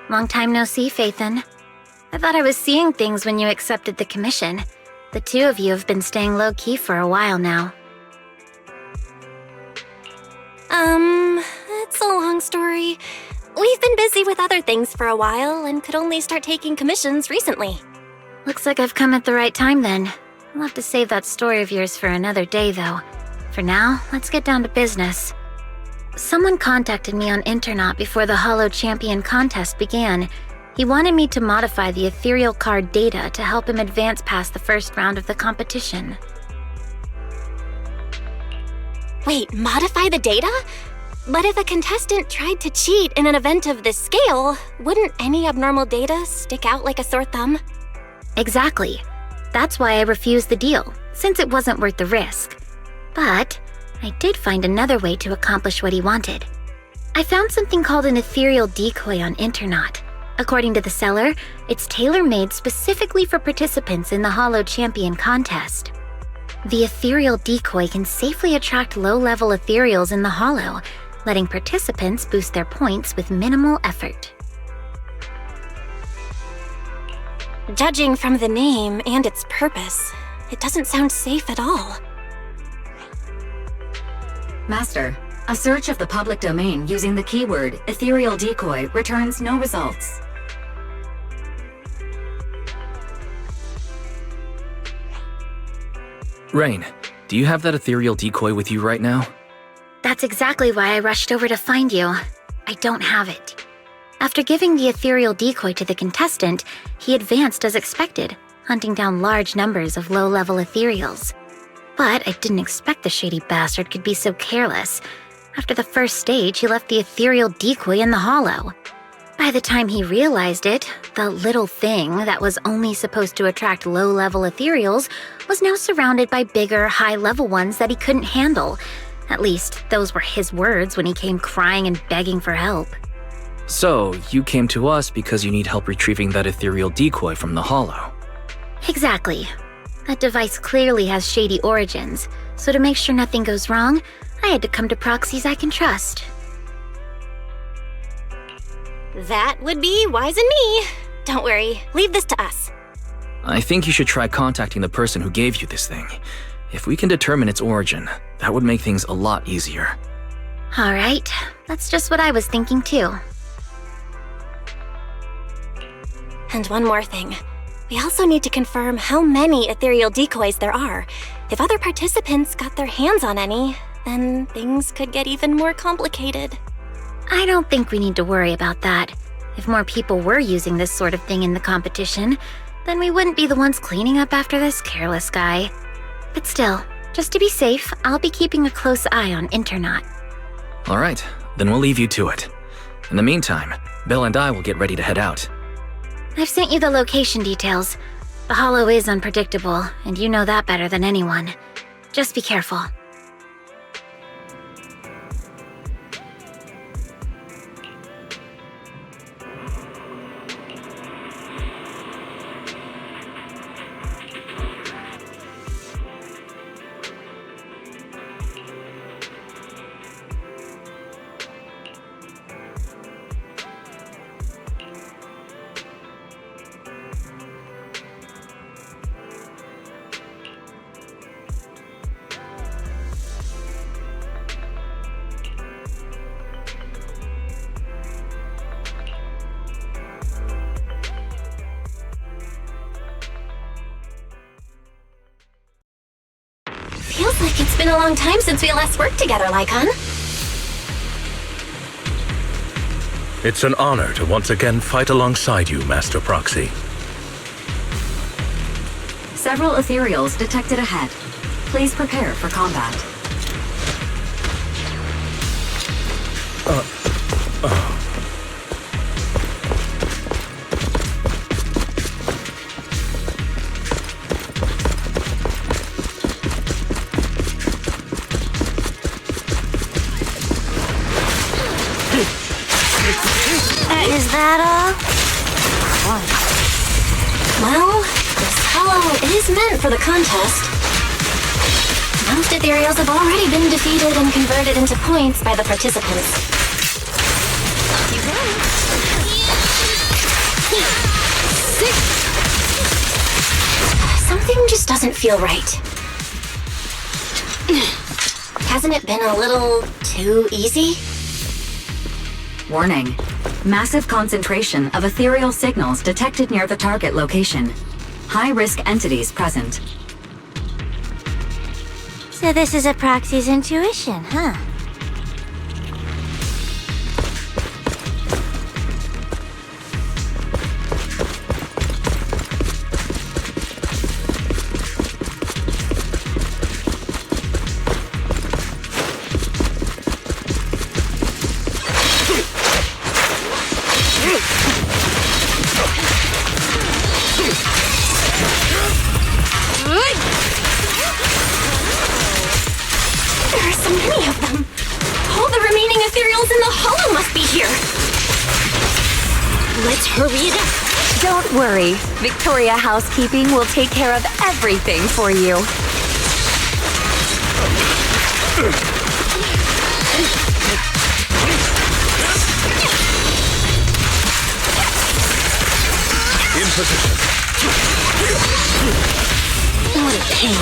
Long time no see, Faithin. I thought I was seeing things when you accepted the commission. The two of you have been staying low-key for a while now. It's a long story. We've been busy with other things for a while and could only start taking commissions recently. Looks like I've come at the right time then. I'll have to save that story of yours for another day, though. For now, let's get down to business. Someone contacted me on Internet before the Hollow Champion contest began. He wanted me to modify the ethereal card data to help him advance past the first round of the competition. Wait, modify the data? But if a contestant tried to cheat in an event of this scale, wouldn't any abnormal data stick out like a sore thumb? Exactly. That's why I refused the deal, since it wasn't worth the risk. But I did find another way to accomplish what he wanted. I found something called an ethereal decoy on Internet. According to the seller, it's tailor-made specifically for participants in the Hollow Champion contest. The ethereal decoy can safely attract low-level ethereals in the Hollow, letting participants boost their points with minimal effort. Judging from the name and its purpose, it doesn't sound safe at all. Master, a search of the public domain using the keyword ethereal decoy returns no results. Rain, do you have that ethereal decoy with you right now? That's exactly why I rushed over to find you. I don't have it. After giving the ethereal decoy to the contestant, he advanced as expected, hunting down large numbers of low-level ethereals. But I didn't expect the shady bastard could be so careless. After the first stage, he left the ethereal decoy in the Hollow. By the time he realized it, the little thing that was only supposed to attract low-level ethereals was now surrounded by bigger, high-level ones that he couldn't handle. At least, those were his words when he came crying and begging for help. So, you came to us because you need help retrieving that ethereal decoy from the Hollow. Exactly. That device clearly has shady origins, so to make sure nothing goes wrong, I had to come to proxies I can trust. That would be wise in me. Don't worry, leave this to us. I think you should try contacting the person who gave you this thing. If we can determine its origin, that would make things a lot easier. All right, that's just what I was thinking too. And one more thing. We also need to confirm how many ethereal decoys there are. If other participants got their hands on any, then things could get even more complicated. I don't think we need to worry about that. If more people were using this sort of thing in the competition, then we wouldn't be the ones cleaning up after this careless guy. But still, just to be safe, I'll be keeping a close eye on Internet. All right, then we'll leave you to it. In the meantime, Belle and I will get ready to head out. I've sent you the location details. The Hollow is unpredictable, and you know that better than anyone. Just be careful. Feels like it's been a long time since we last worked together, Lycon. It's an honor to once again fight alongside you, Master Proxy. Several ethereals detected ahead. Please prepare for combat. Is that all? Well, this hollow is meant for the contest. Most ethereals have already been defeated and converted into points by the participants. Something just doesn't feel right. Hasn't it been a little too easy? Warning. Massive concentration of ethereal signals detected near the target location. High-risk entities present. So this is a proxy's intuition, huh? There are so many of them. All the remaining ethereals in the hollow must be here. Let's hurry it up. Don't worry. Victoria Housekeeping will take care of everything for you. In position. What a pain.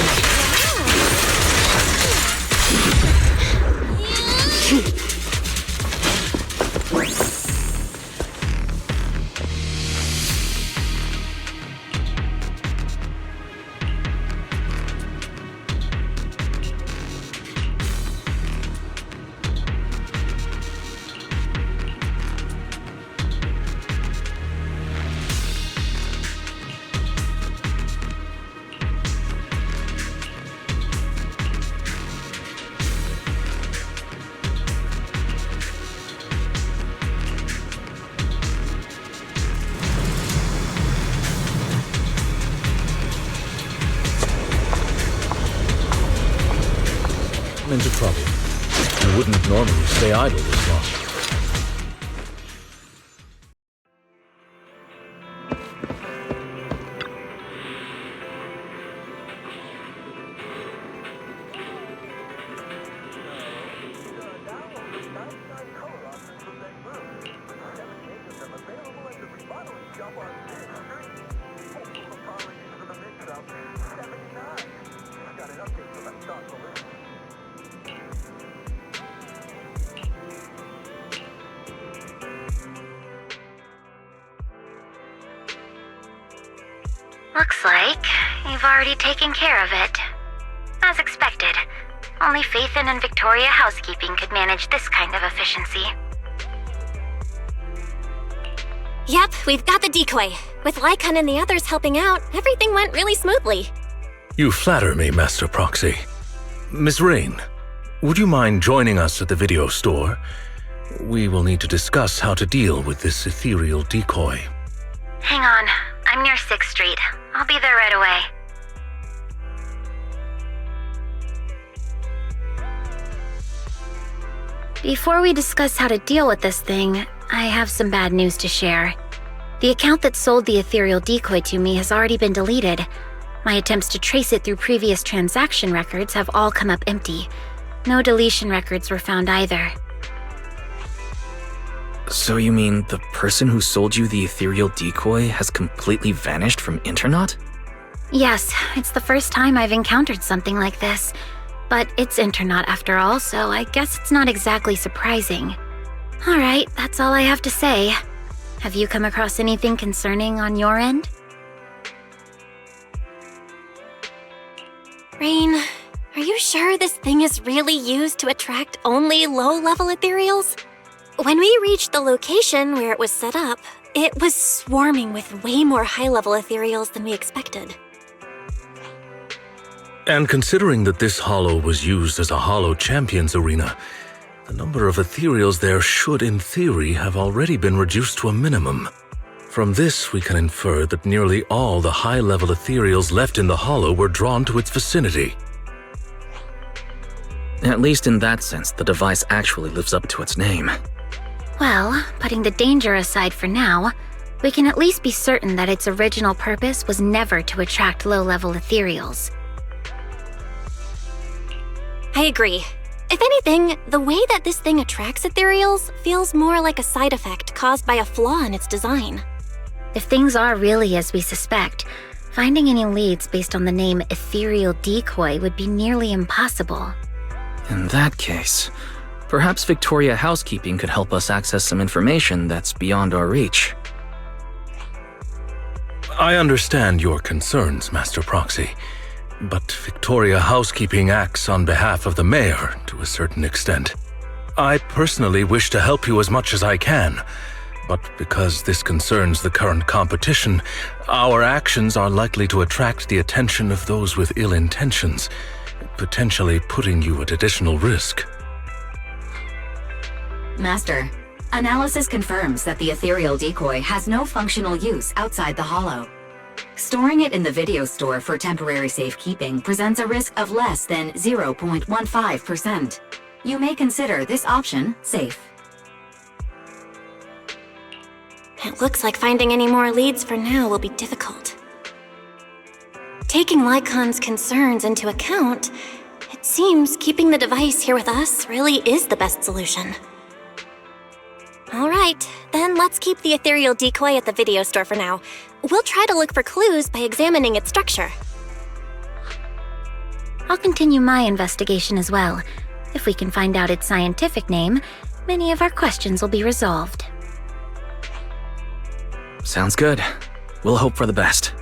Into trouble. You wouldn't normally stay idle this long. Looks like you've already taken care of it. As expected, only Faithin and Victoria Housekeeping could manage this kind of efficiency. Yep, we've got the decoy. With Lycon and the others helping out, everything went really smoothly. You flatter me, Master Proxy. Miss Rain, would you mind joining us at the video store? We will need to discuss how to deal with this ethereal decoy. Hang on, I'm near 6th Street. I'll be there right away. Before we discuss how to deal with this thing, I have some bad news to share. The account that sold the ethereal decoy to me has already been deleted. My attempts to trace it through previous transaction records have all come up empty. No deletion records were found either. So you mean the person who sold you the ethereal decoy has completely vanished from Internet? Yes, it's the first time I've encountered something like this. But it's Internet after all, so I guess it's not exactly surprising. Alright, that's all I have to say. Have you come across anything concerning on your end? Rain, are you sure this thing is really used to attract only low-level ethereals? When we reached the location where it was set up, it was swarming with way more high-level ethereals than we expected. And considering that this hollow was used as a hollow champions arena, the number of ethereals there should, in theory, have already been reduced to a minimum. From this, we can infer that nearly all the high-level ethereals left in the hollow were drawn to its vicinity. At least in that sense, the device actually lives up to its name. Well, putting the danger aside for now, we can at least be certain that its original purpose was never to attract low-level ethereals. I agree. If anything, the way that this thing attracts ethereals feels more like a side effect caused by a flaw in its design. If things are really as we suspect, finding any leads based on the name Ethereal Decoy would be nearly impossible. In that case, perhaps Victoria Housekeeping could help us access some information that's beyond our reach. I understand your concerns, Master Proxy, but Victoria Housekeeping acts on behalf of the mayor to a certain extent. I personally wish to help you as much as I can, but because this concerns the current competition, our actions are likely to attract the attention of those with ill intentions, potentially putting you at additional risk. Master, analysis confirms that the ethereal decoy has no functional use outside the hollow. Storing it in the video store for temporary safekeeping presents a risk of less than 0.15%. You may consider this option safe. It looks like finding any more leads for now will be difficult. Taking Lycon's concerns into account, it seems keeping the device here with us really is the best solution. All right, then let's keep the ethereal decoy at the video store for now. We'll try to look for clues by examining its structure. I'll continue my investigation as well. If we can find out its scientific name, many of our questions will be resolved. Sounds good. We'll hope for the best.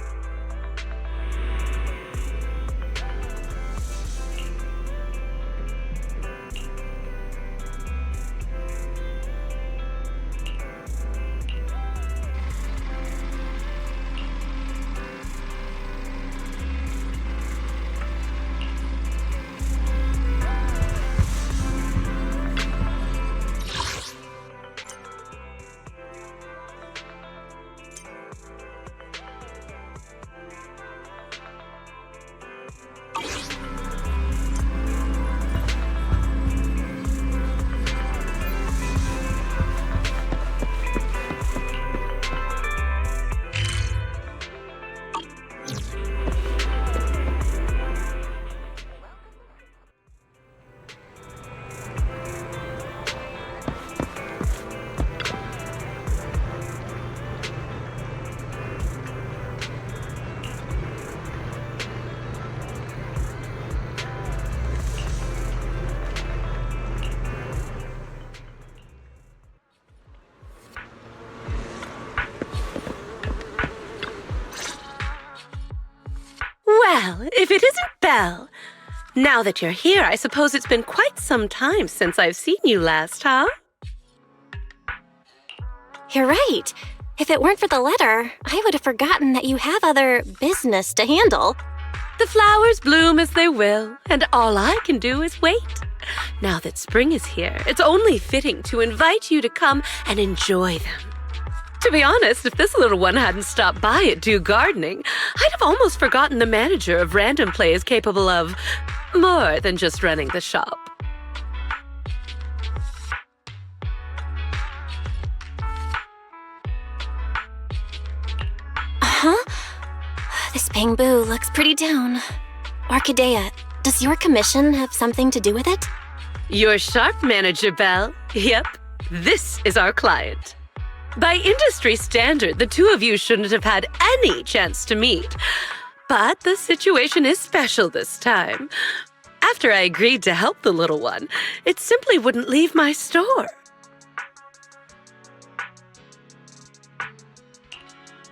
Well, if it isn't Belle. Now that you're here, I suppose it's been quite some time since I've seen you last, huh? You're right. If it weren't for the letter, I would have forgotten that you have other business to handle. The flowers bloom as they will, and all I can do is wait. Now that spring is here, it's only fitting to invite you to come and enjoy them. To be honest, if this little one hadn't stopped by at Do Gardening, I'd have almost forgotten the manager of Random Play is capable of more than just running the shop. This bamboo looks pretty down. Orchidea, does your commission have something to do with it? You're sharp, Manager Belle. Yep, this is our client. By industry standard, the two of you shouldn't have had any chance to meet. But the situation is special this time. After I agreed to help the little one, it simply wouldn't leave my store.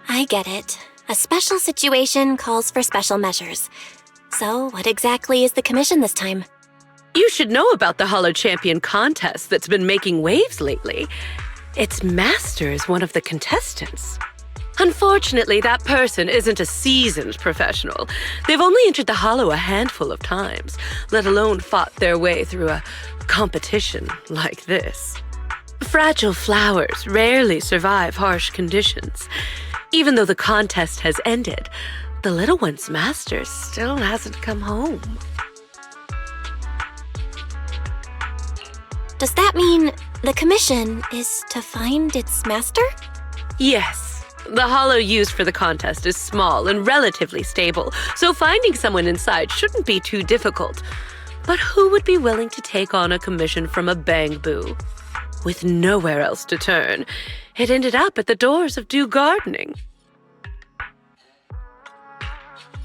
I get it. A special situation calls for special measures. So, what exactly is the commission this time? You should know about the Hollow Champion contest that's been making waves lately. Its master is one of the contestants. Unfortunately, that person isn't a seasoned professional. They've only entered the Hollow a handful of times, let alone fought their way through a competition like this. Fragile flowers rarely survive harsh conditions. Even though the contest has ended, the little one's master still hasn't come home. Does that mean the commission is to find its master? Yes. The hollow used for the contest is small and relatively stable, so finding someone inside shouldn't be too difficult. But who would be willing to take on a commission from a bang-boo? With nowhere else to turn, it ended up at the doors of Do Gardening.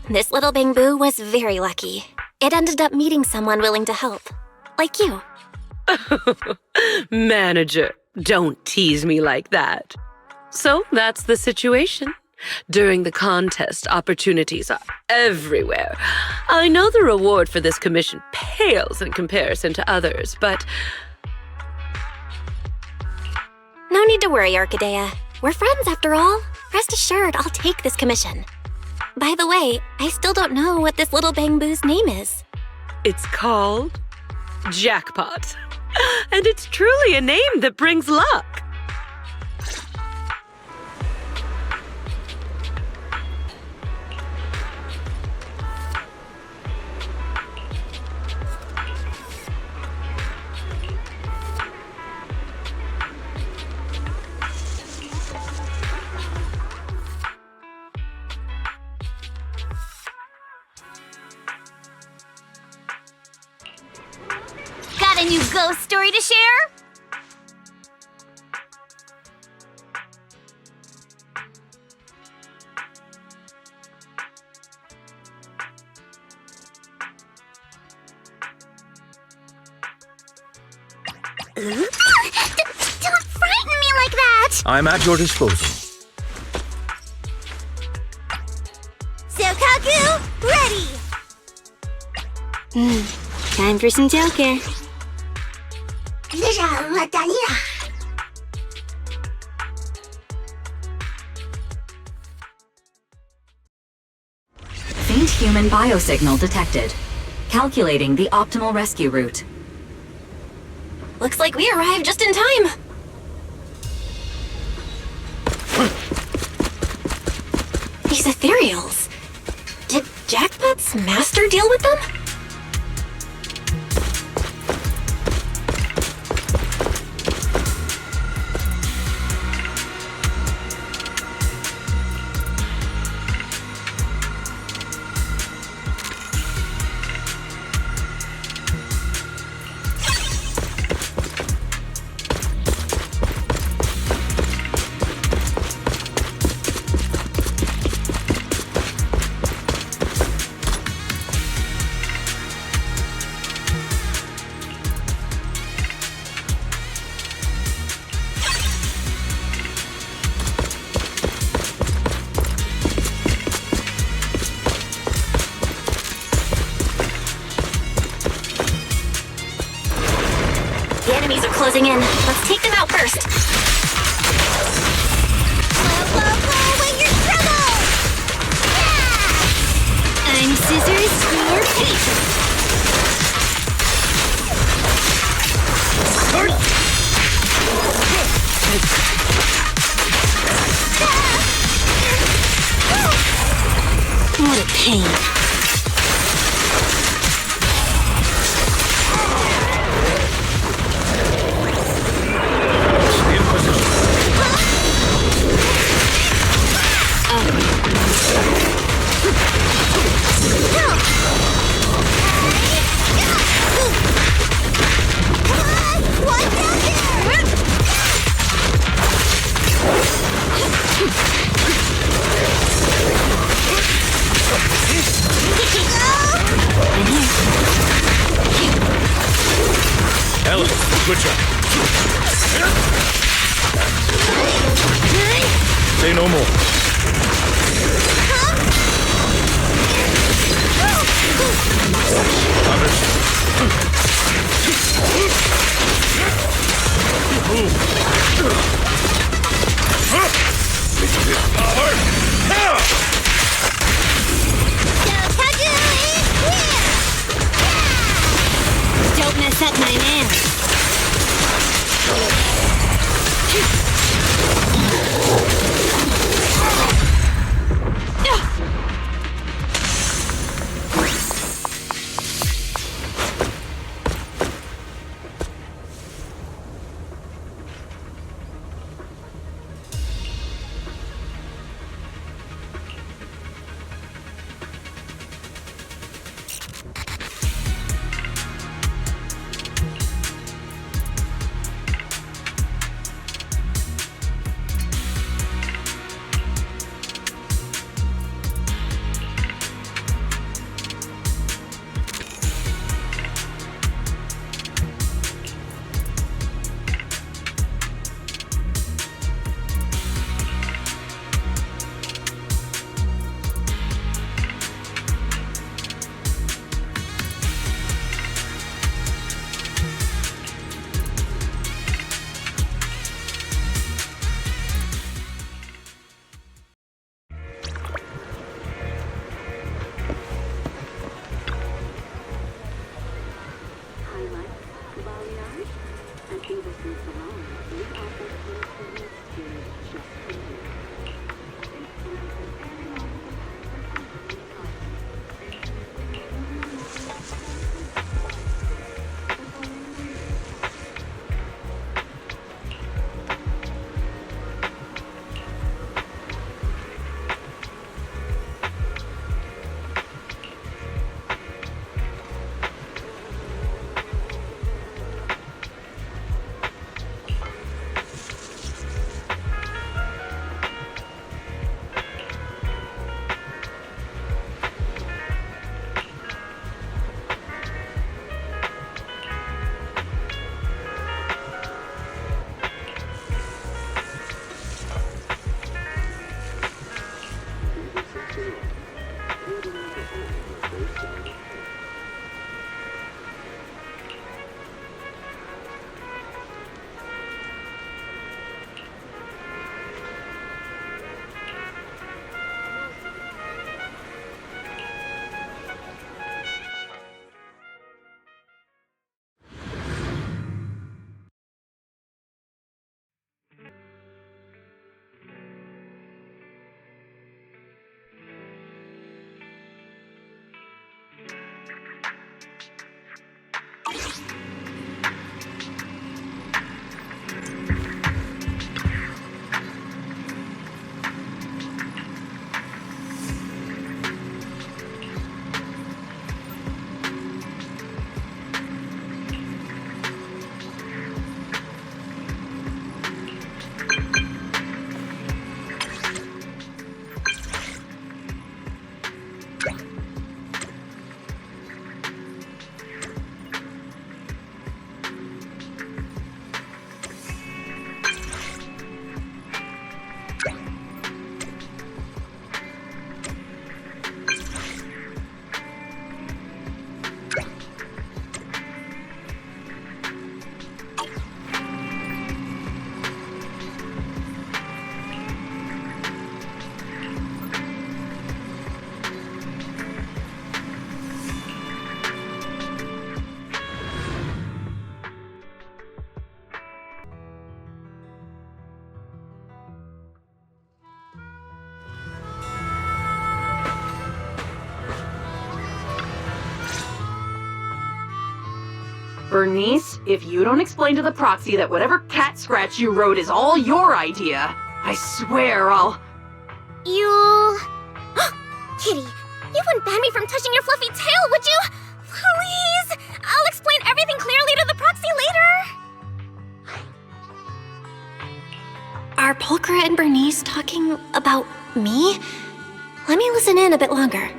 This little bang-boo was very lucky. It ended up meeting someone willing to help. Like you. Manager, don't tease me like that. So that's the situation. During the contest, opportunities are everywhere. I know the reward for this commission pales in comparison to others, but... No need to worry, Orchidea. We're friends after all. Rest assured, I'll take this commission. By the way, I still don't know what this little bang-boo's name is. It's called Jackpot. And it's truly a name that brings luck. Got a new ghost story to share? Don't frighten me like that! I'm at your disposal. Sokaku, ready! Time for some Joker. Faint human biosignal detected. Calculating the optimal rescue route. Looks like we arrived just in time. These ethereals. Did Jackpot's master deal with them? The enemies are closing in. Let's take them out first. When you're trouble! Yeah! I'm Scissors, your patient. What a pain. Ellen, good job. Say no more. Don't mess up my man. Bernice, if you don't explain to the proxy that whatever cat scratch you wrote is all your idea, I swear I'll... You... Kitty, you wouldn't ban me from touching your fluffy tail, would you? Please! I'll explain everything clearly to the proxy later. Are Pulchra and Bernice talking about me? Let me listen in a bit longer.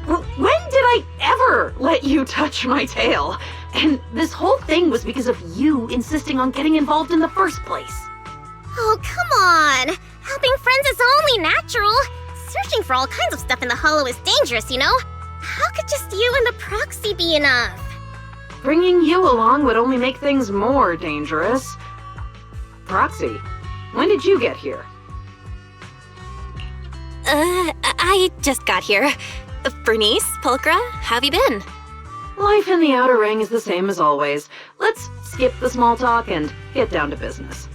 When did I ever let you touch my tail? And this whole thing was because of you insisting on getting involved in the first place. Oh, come on! Helping friends is only natural. Searching for all kinds of stuff in the Hollow is dangerous, you know? How could just you and the proxy be enough? Bringing you along would only make things more dangerous. Proxy, when did you get here? I just got here. Bernice, Pulchra, how have you been? Life in the Outer Ring is the same as always. Let's skip the small talk and get down to business.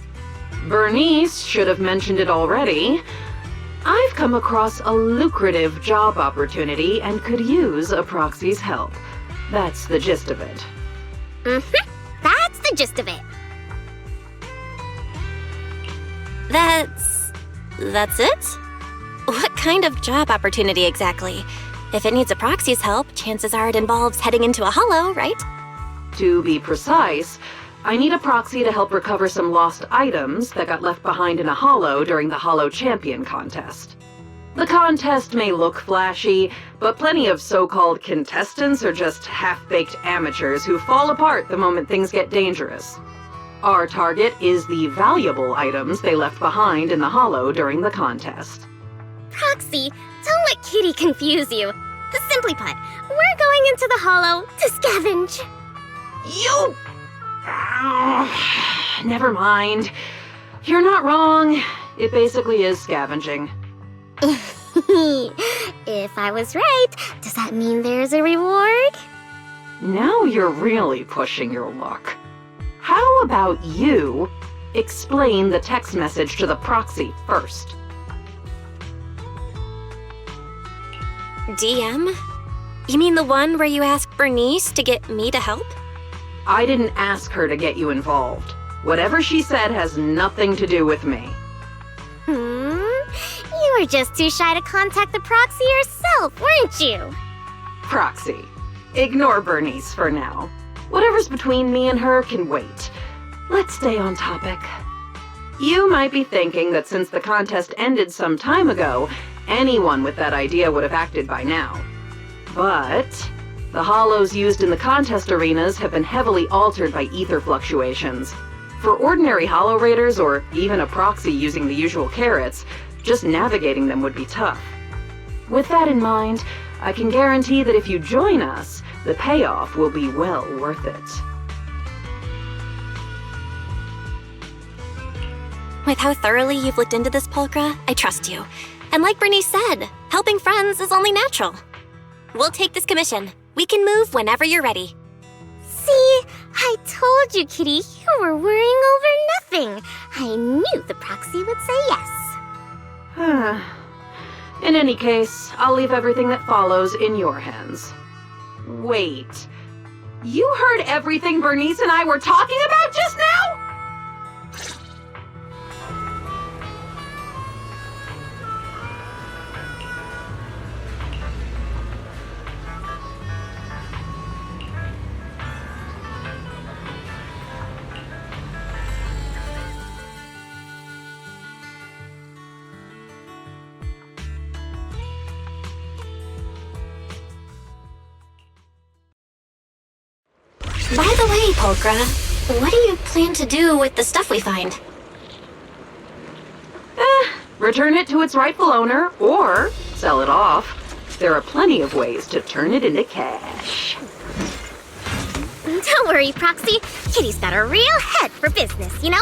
Bernice should have mentioned it already. I've come across a lucrative job opportunity and could use a proxy's help. That's the gist of it. That's the gist of it. That's it? What kind of job opportunity exactly? If it needs a proxy's help, chances are it involves heading into a hollow, right? To be precise, I need a proxy to help recover some lost items that got left behind in a hollow during the Hollow Champion contest. The contest may look flashy, but plenty of so-called contestants are just half-baked amateurs who fall apart the moment things get dangerous. Our target is the valuable items they left behind in the hollow during the contest. Proxy, don't let Kitty confuse you. Simply put, we're going into the hollow to scavenge. You... Never mind. You're not wrong. It basically is scavenging. If I was right, does that mean there's a reward? Now you're really pushing your luck. How about you explain the text message to the proxy first? DM? You mean the one where you asked Bernice to get me to help? I didn't ask her to get you involved. Whatever she said has nothing to do with me. You were just too shy to contact the proxy yourself, weren't you? Proxy, ignore Bernice for now. Whatever's between me and her can wait. Let's stay on topic. You might be thinking that since the contest ended some time ago, anyone with that idea would have acted by now. But the hollows used in the contest arenas have been heavily altered by ether fluctuations. For ordinary hollow raiders, or even a proxy using the usual carrots, just navigating them would be tough. With that in mind, I can guarantee that if you join us, the payoff will be well worth it. With how thoroughly you've looked into this, Pulchra, I trust you. And like Bernice said, helping friends is only natural. We'll take this commission. We can move whenever you're ready. See? I told you, Kitty, you were worrying over nothing. I knew the proxy would say yes. In any case, I'll leave everything that follows in your hands. Wait. You heard everything Bernice and I were talking about just now? By the way, Pulchra, what do you plan to do with the stuff we find? Return it to its rightful owner, or sell it off. There are plenty of ways to turn it into cash. Don't worry, Proxy. Kitty's got a real head for business, you know?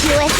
do it.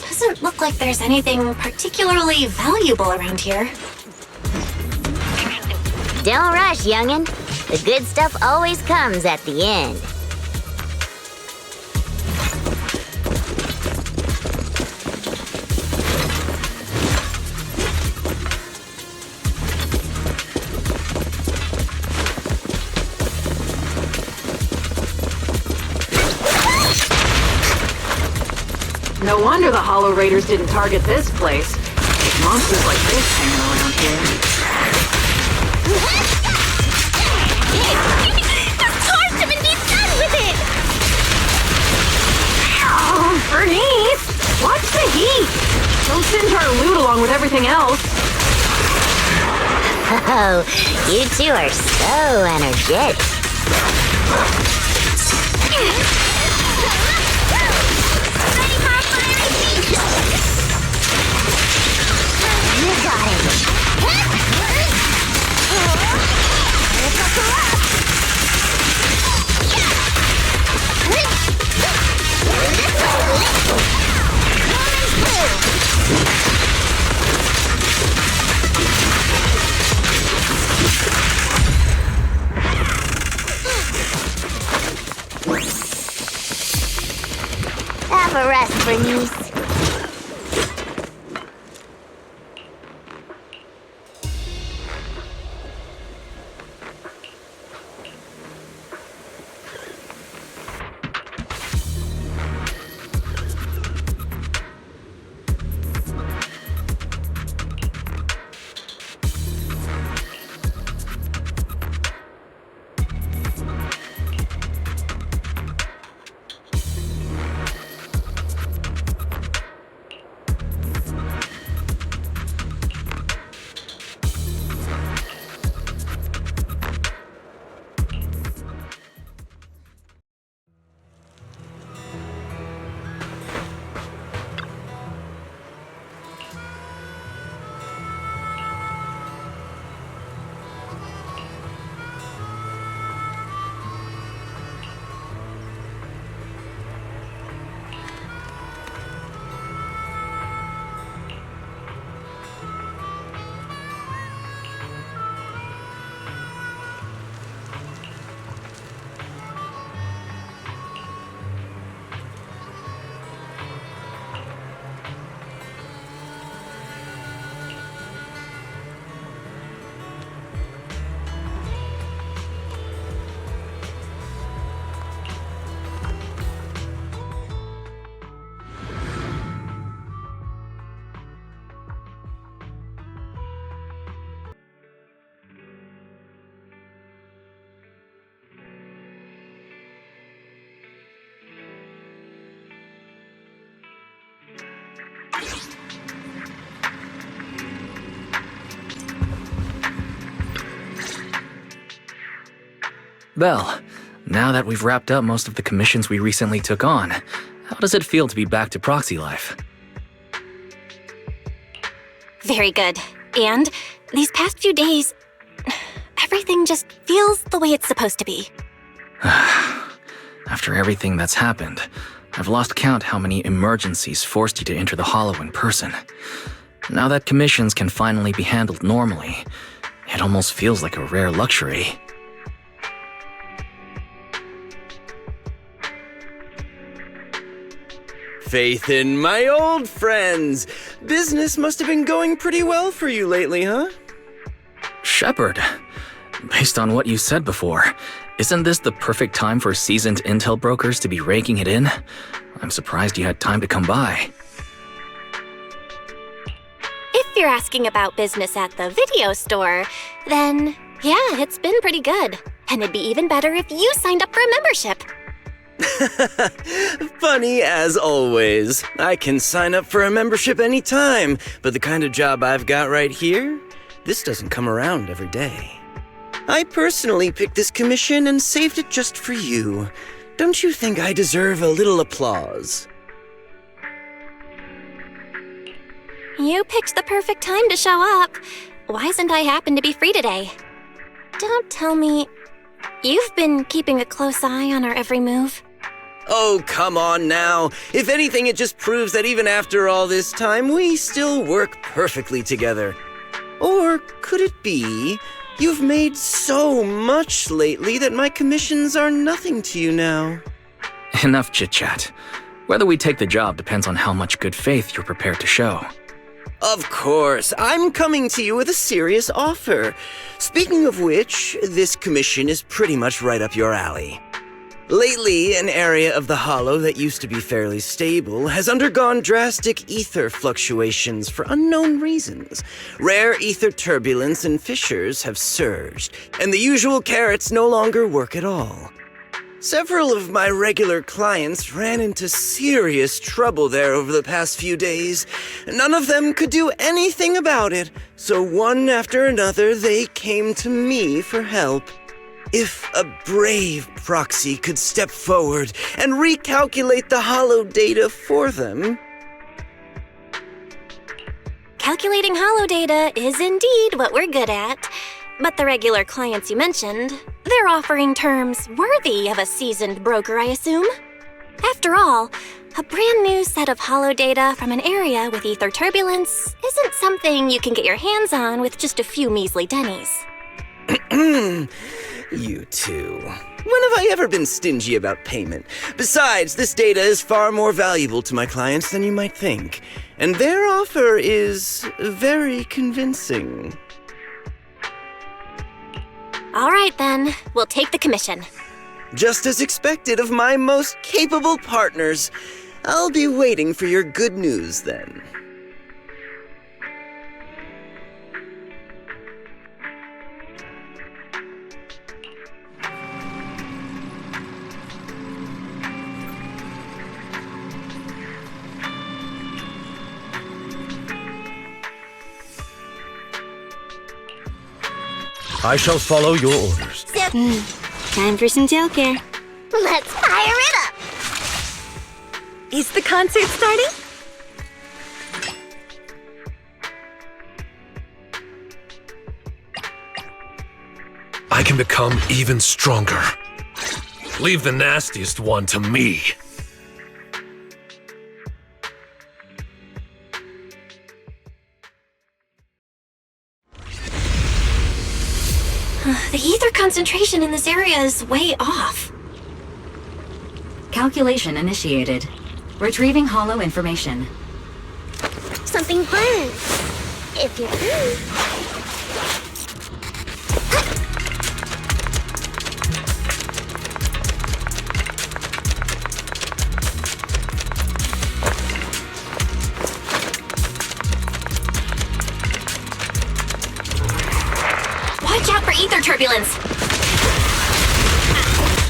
Doesn't look like there's anything particularly valuable around here. Don't rush, youngin'. The good stuff always comes at the end. No wonder the Hollow Raiders didn't target this place. Monsters like this hanging around here. Just torch him and be done with it! Oh, Bernice! Watch the heat! Don't singe our loot along with everything else. Oh, you two are so energetic. You got it. Have a rest, Bernice. Belle, now that we've wrapped up most of the commissions we recently took on, how does it feel to be back to proxy life? Very good. And these past few days, everything just feels the way it's supposed to be. After everything that's happened, I've lost count how many emergencies forced you to enter the Hollow in person. Now that commissions can finally be handled normally, it almost feels like a rare luxury. Faith in my old friends. Business must have been going pretty well for you lately, huh? Shepard, based on what you said before, isn't this the perfect time for seasoned intel brokers to be raking it in? I'm surprised you had time to come by. If you're asking about business at the video store, then yeah, it's been pretty good. And it'd be even better if you signed up for a membership. Funny as always. I can sign up for a membership anytime, but the kind of job I've got right here, this doesn't come around every day. I personally picked this commission and saved it just for you. Don't you think I deserve a little applause? You picked the perfect time to show up. Why isn't I happen to be free today? Don't tell me you've been keeping a close eye on our every move. Oh, come on now. If anything, it just proves that even after all this time, we still work perfectly together. Or could it be you've made so much lately that my commissions are nothing to you now? Enough chit-chat. Whether we take the job depends on how much good faith you're prepared to show. Of course, I'm coming to you with a serious offer. Speaking of which, this commission is pretty much right up your alley. Lately, an area of the Hollow that used to be fairly stable has undergone drastic ether fluctuations for unknown reasons. Rare ether turbulence and fissures have surged, and the usual carrots no longer work at all. Several of my regular clients ran into serious trouble there over the past few days. None of them could do anything about it, so one after another they came to me for help. If a brave proxy could step forward and recalculate the Hollow data for them... Calculating Hollow data is indeed what we're good at. But the regular clients you mentioned, they're offering terms worthy of a seasoned broker, I assume. After all, a brand new set of Hollow data from an area with ether turbulence isn't something you can get your hands on with just a few measly pennies. You two. When have I ever been stingy about payment? Besides, this data is far more valuable to my clients than you might think. And their offer is very convincing. All right, then. We'll take the commission. Just as expected of my most capable partners. I'll be waiting for your good news then. I shall follow your orders. Time for some tailcare. Let's fire it up! Is the concert starting? I can become even stronger. Leave the nastiest one to me. The ether concentration in this area is way off. Calculation initiated. Retrieving Hollow information. Something burns. If you're free. Watch out for ether turbulence!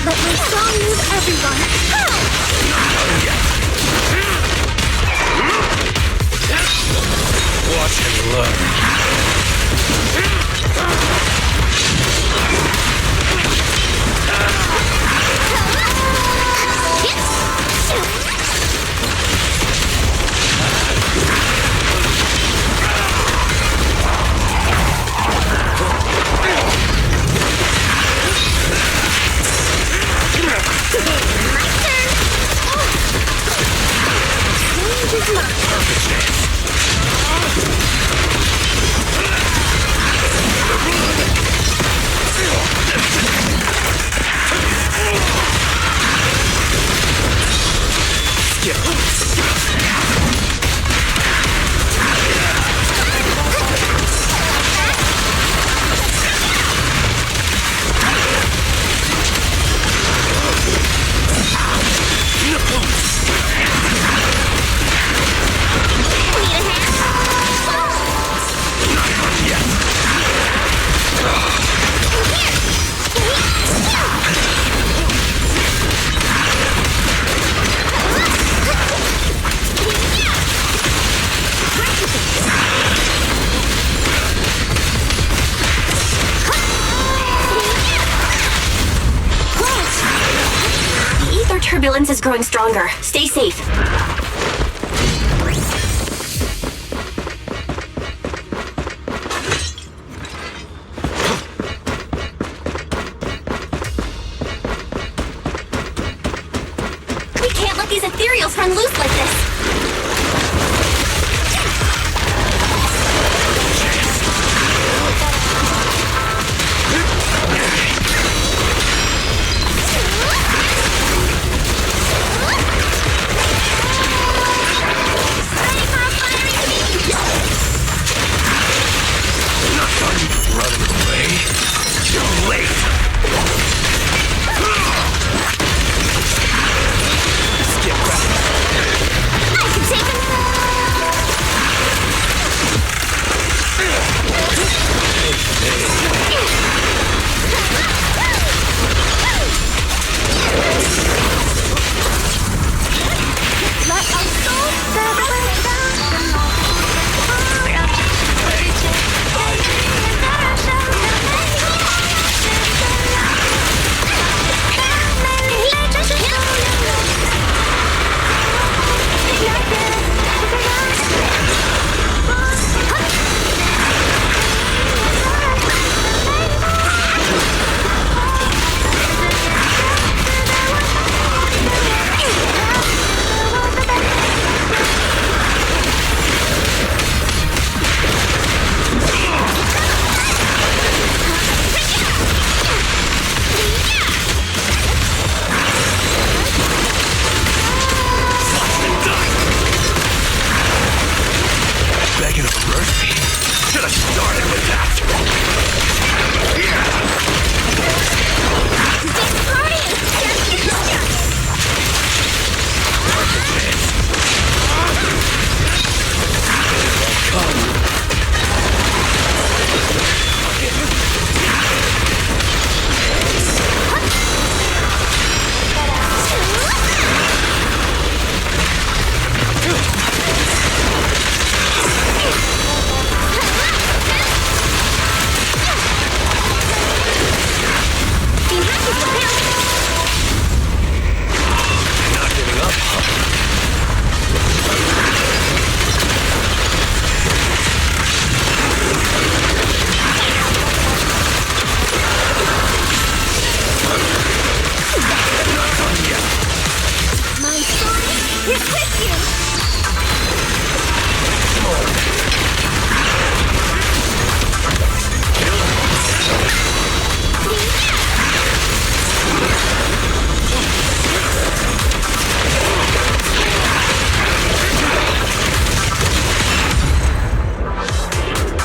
Let my song move everyone. Watch and learn. My turn. turbulence is growing stronger. Stay safe. We can't let these ethereals run loose like this.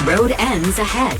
Road ends ahead.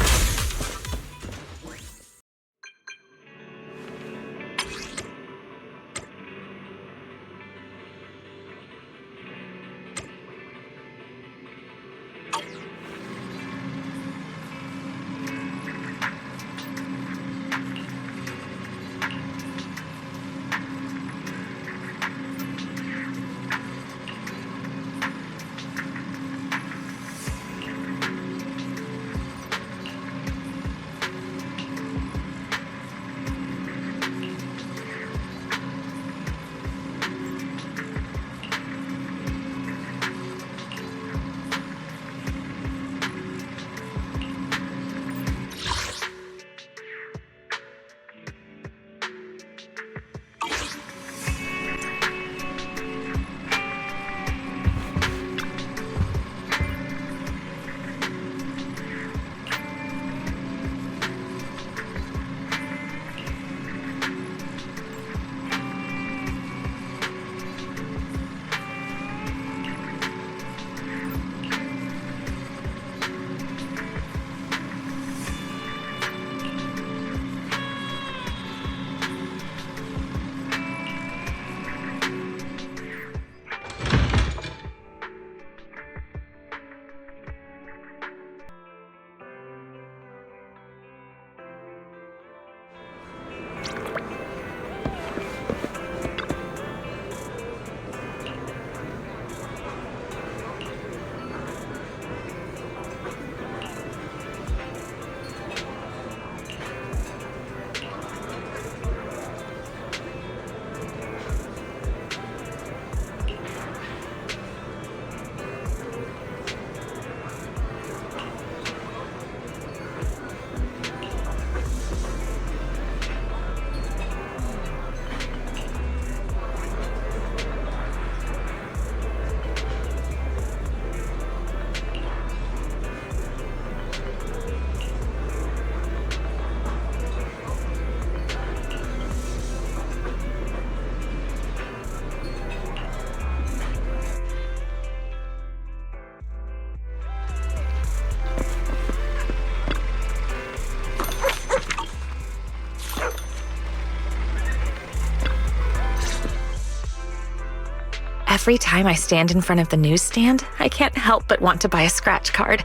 Every time I stand in front of the newsstand, I can't help but want to buy a scratch card,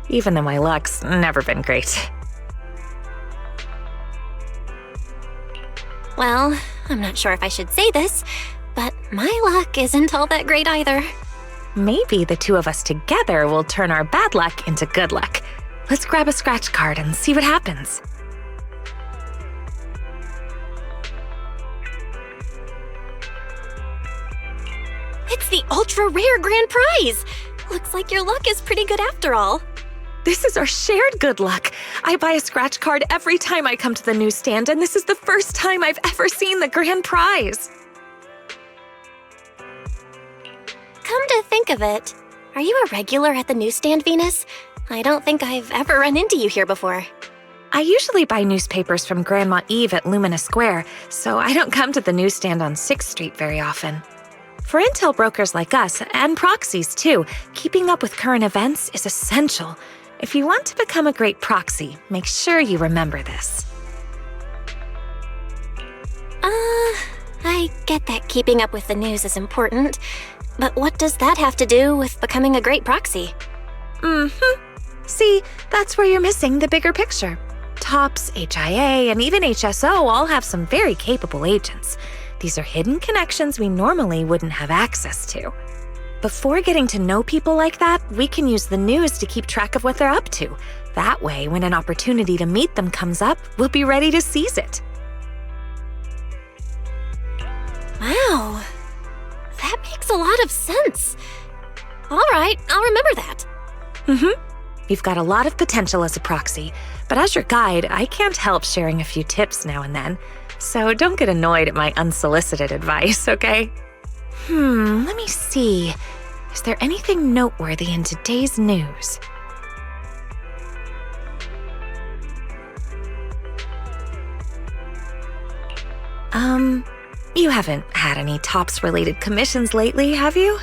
even though my luck's never been great. Well, I'm not sure if I should say this, but my luck isn't all that great either. Maybe the two of us together will turn our bad luck into good luck. Let's grab a scratch card and see what happens. It's the ultra-rare grand prize! Looks like your luck is pretty good after all. This is our shared good luck. I buy a scratch card every time I come to the newsstand, and this is the first time I've ever seen the grand prize. Come to think of it, are you a regular at the newsstand, Venus? I don't think I've ever run into you here before. I usually buy newspapers from Grandma Eve at Lumina Square, so I don't come to the newsstand on 6th Street very often. For intel brokers like us, and proxies too, keeping up with current events is essential. If you want to become a great proxy, make sure you remember this. I get that keeping up with the news is important, but what does that have to do with becoming a great proxy? See, that's where you're missing the bigger picture. TOPS, HIA, and even HSO all have some very capable agents. These are hidden connections we normally wouldn't have access to. Before getting to know people like that, we can use the news to keep track of what they're up to. That way, when an opportunity to meet them comes up, we'll be ready to seize it. Wow, that makes a lot of sense. All right, I'll remember that. You've got a lot of potential as a proxy, but as your guide, I can't help sharing a few tips now and then. So don't get annoyed at my unsolicited advice, okay? Let me see. Is there anything noteworthy in today's news? You haven't had any TOPS-related commissions lately, have you?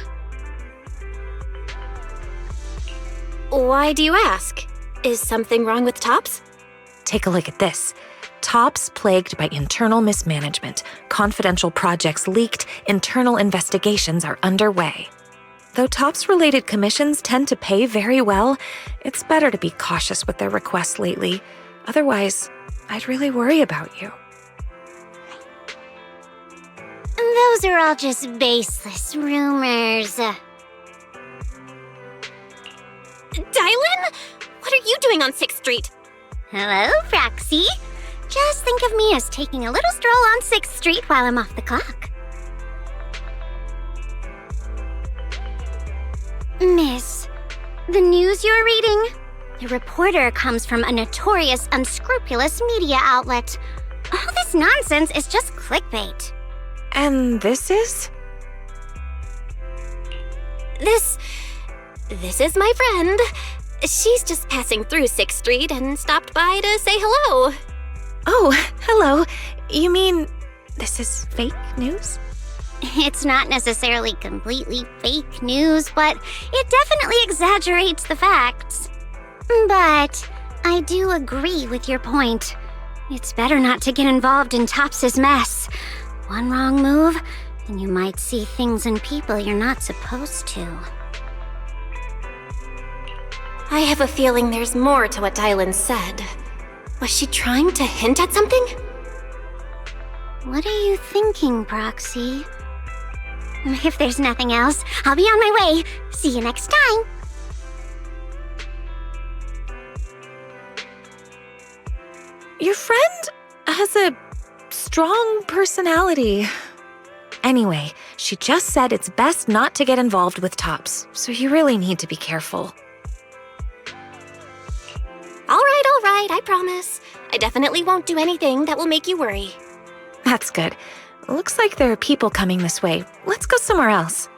Why do you ask? Is something wrong with TOPS? Take a look at this. TOPS plagued by internal mismanagement, confidential projects leaked, internal investigations are underway. Though TOPS-related commissions tend to pay very well, it's better to be cautious with their requests lately. Otherwise, I'd really worry about you. Those are all just baseless rumors. Dylan? What are you doing on 6th Street? Hello, Proxy. Just think of me as taking a little stroll on 6th Street while I'm off the clock. Miss, the news you're reading? The reporter comes from a notorious, unscrupulous media outlet. All this nonsense is just clickbait. And this is? This is my friend. She's just passing through 6th Street and stopped by to say hello. Oh, hello. You mean this is fake news? It's not necessarily completely fake news, but it definitely exaggerates the facts. But I do agree with your point. It's better not to get involved in Tops's mess. One wrong move, and you might see things and people you're not supposed to. I have a feeling there's more to what Dylan said. Was she trying to hint at something? What are you thinking, Proxy? If there's nothing else, I'll be on my way. See you next time. Your friend has a strong personality. Anyway, she just said it's best not to get involved with TOPS, so you really need to be careful. All right, I promise. I definitely won't do anything that will make you worry. That's good. Looks like there are people coming this way. Let's go somewhere else.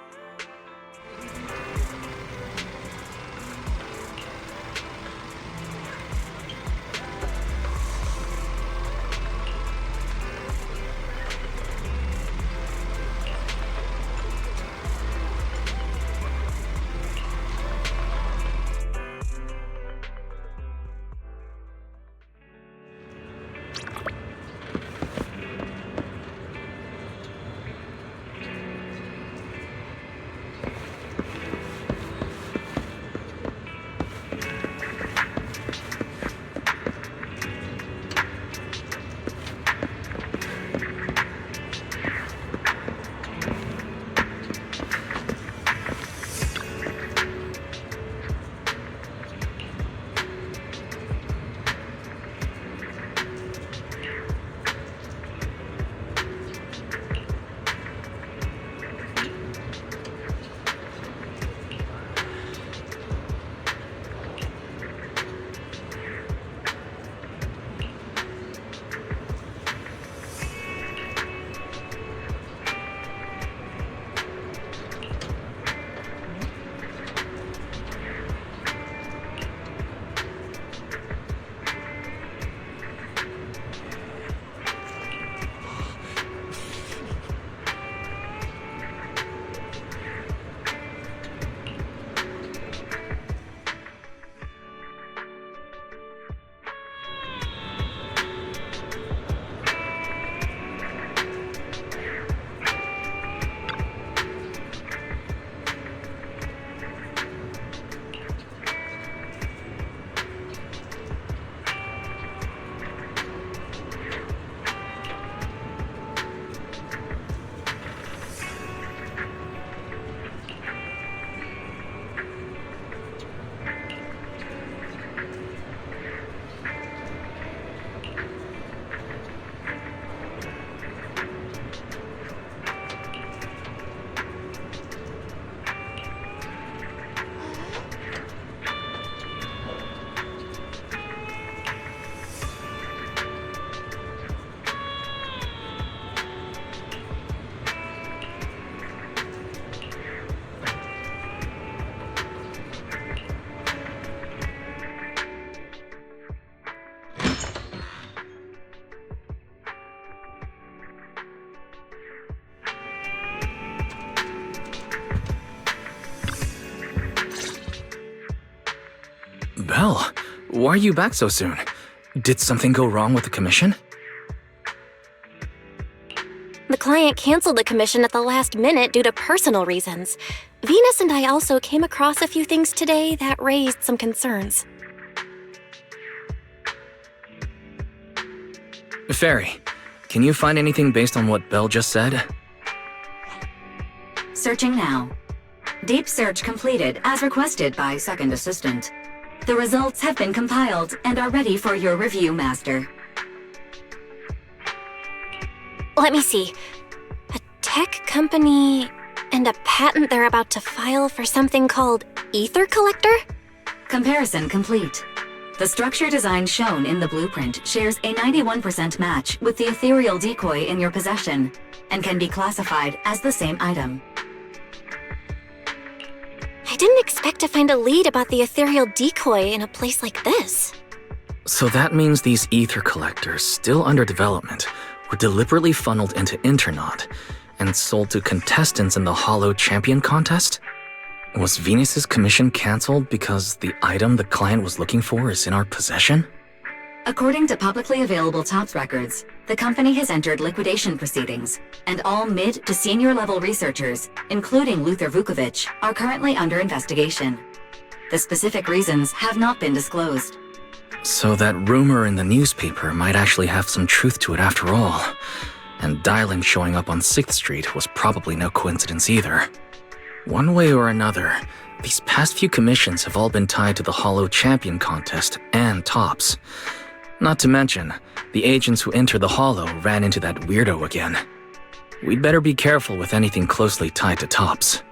Belle, why are you back so soon? Did something go wrong with the commission? The client canceled the commission at the last minute due to personal reasons. Venus and I also came across a few things today that raised some concerns. Fairy, can you find anything based on what Belle just said? Searching now. Deep search completed as requested by Second Assistant. The results have been compiled and are ready for your review, Master. Let me see. A tech company and a patent they're about to file for something called Ether Collector? Comparison complete. The structure design shown in the blueprint shares a 91% match with the ethereal decoy in your possession and can be classified as the same item. I didn't expect to find a lead about the ethereal decoy in a place like this. So that means these ether collectors, still under development, were deliberately funneled into Internaut and sold to contestants in the Hollow Champion contest? Was Venus's commission cancelled because the item the client was looking for is in our possession? According to publicly available TOPS records, the company has entered liquidation proceedings, and all mid to senior level researchers, including Luther Vukovic, are currently under investigation. The specific reasons have not been disclosed. So that rumor in the newspaper might actually have some truth to it after all. And Dialing showing up on 6th Street was probably no coincidence either. One way or another, these past few commissions have all been tied to the Hollow Champion contest and TOPS. Not to mention, the agents who entered the Hollow ran into that weirdo again. We'd better be careful with anything closely tied to TOPS.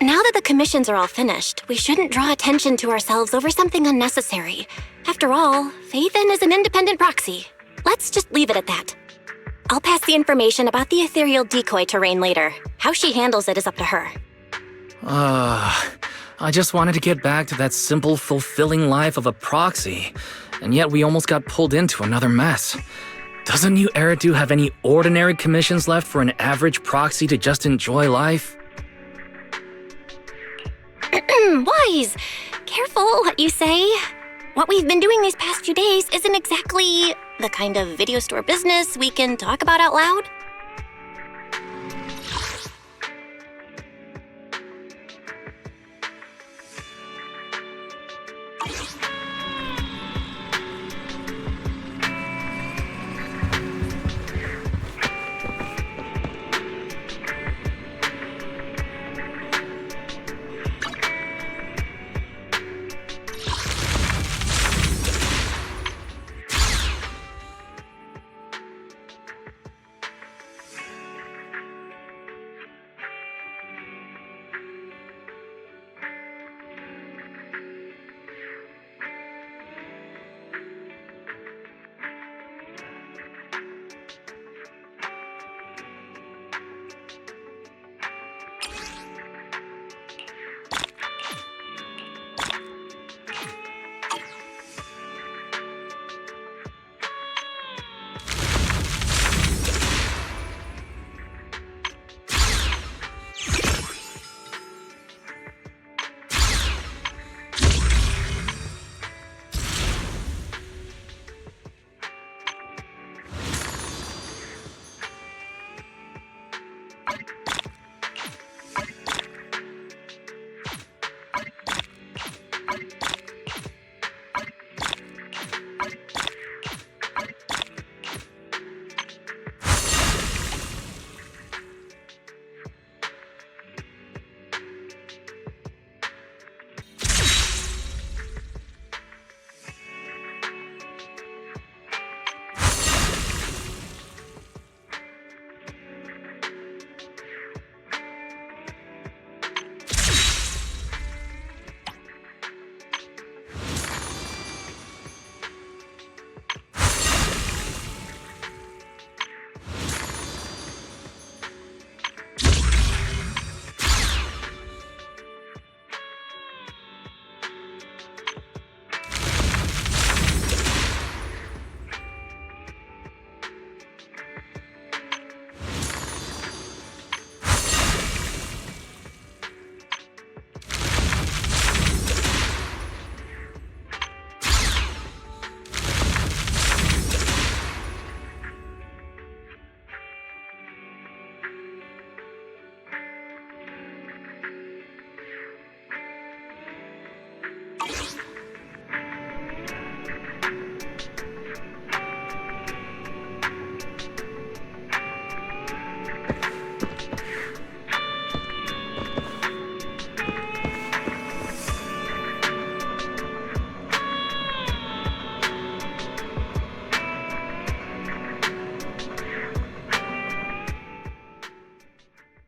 Now that the commissions are all finished, we shouldn't draw attention to ourselves over something unnecessary. After all, Faithin is an independent proxy. Let's just leave it at that. I'll pass the information about the ethereal decoy to Rain later. How she handles it is up to her. I just wanted to get back to that simple, fulfilling life of a proxy, and yet we almost got pulled into another mess. Doesn't New Eridu have any ordinary commissions left for an average proxy to just enjoy life? Wise! Careful what you say. What we've been doing these past few days isn't exactly the kind of video store business we can talk about out loud.